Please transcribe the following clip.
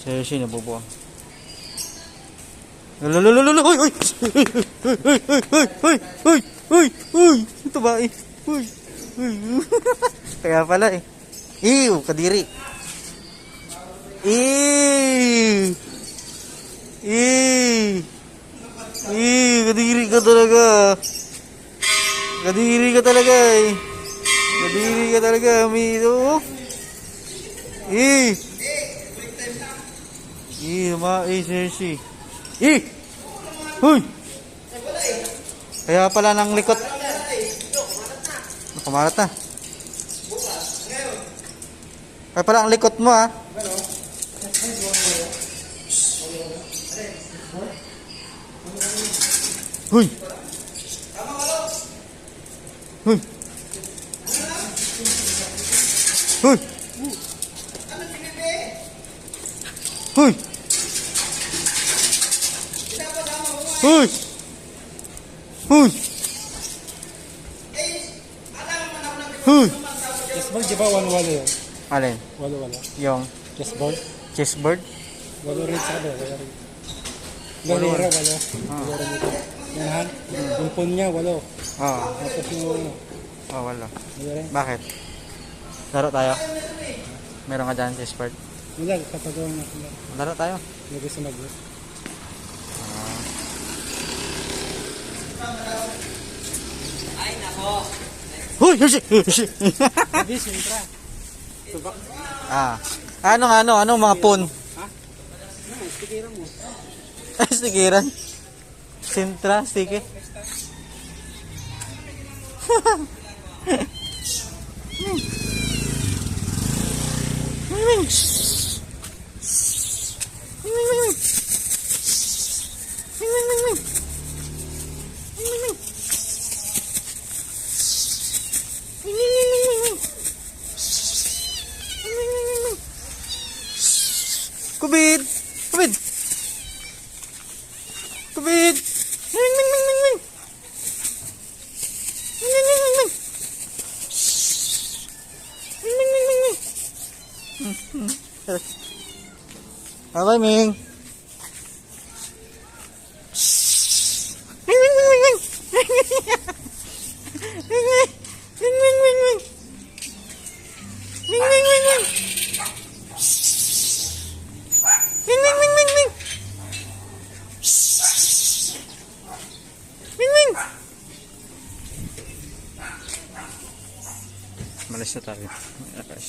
Seriously, nabubuang. Lululululu! Uy! Uy! Uy! Uy! Uy! Uy! Uy! Uy! Ito ba eh? Uy! Uy! Kaya pala eh. Ew! Kadiri! Ew! Ew! Ew! Kadiri ka talaga! Kadiri ka talaga eh! Kadiri ka talaga, amigo! Ew! Ew! Seriously! Ew! Uy! Kaya pala ng likot. Kumalat na. Kaya pala ang likot mo ah. Huy! Huy! Huy! Huy! Huy! Huy! Huy! Chessboard, di ba walo-walo yun? Alin? Walo-walo. Yung Chessboard? chessboard? Walo rin sa ano, walo rin. Walo. Galera, walo. Walo rin ito. Yung hand, yung phone niya, walo. Oo. Tapos yung ano, Oh, wala. walo rin. Bakit? Laro tayo? Meron ka dyan chessboard? Wala, kapagawa na sila. Laro tayo? Lagi sa mag-work. Huy! Hershey! Hershey! Sabi, sintra. Anong mga pon? Ha? Ano, stikiran mo. Stikiran? Sintra? Stiki? Kubid! Kubid! Kubid! Ming, ming, ming, ming, ming! Ming, ming, ming, ming, ming! Ming, ming, ming, ming, ming! Bye-bye, Ming! Ming, ming, ming, ming, ming! Ming, ming! Ming, ming, ming, ming! Ming, ming, ming, ming! Ming, ming, ming, ming, ming! Ming, ming! Malis na tayo. Okay.